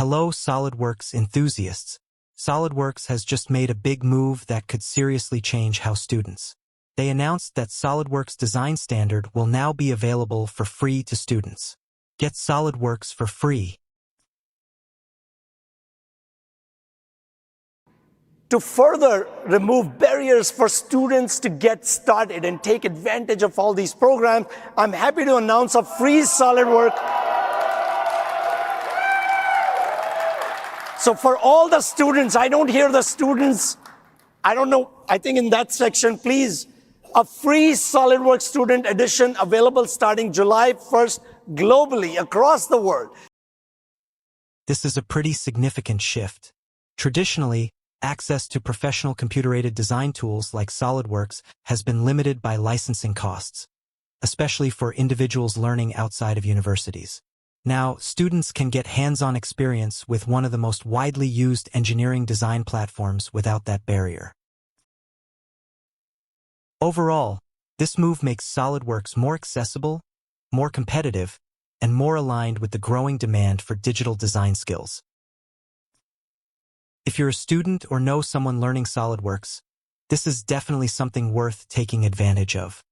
Hello SOLIDWORKS enthusiasts. SOLIDWORKS has just made a big move that could seriously change how students. They announced that SOLIDWORKS Design Standard will now be available for free to students. Get SOLIDWORKS for free. To further remove barriers for students to get started and take advantage of all these programs, I'm happy to announce a free SOLIDWORKS. So for all the students, I don't hear the students, I don't know, I think in that section, please, a free SOLIDWORKS Student Edition available starting July 1st globally across the world. This is a pretty significant shift. Traditionally, access to professional computer-aided design tools like SOLIDWORKS has been limited by licensing costs, especially for individuals learning outside of universities. Now, students can get hands-on experience with one of the most widely used engineering design platforms without that barrier. Overall, this move makes SOLIDWORKS more accessible, more competitive, and more aligned with the growing demand for digital design skills. If you're a student or know someone learning SOLIDWORKS, this is definitely something worth taking advantage of.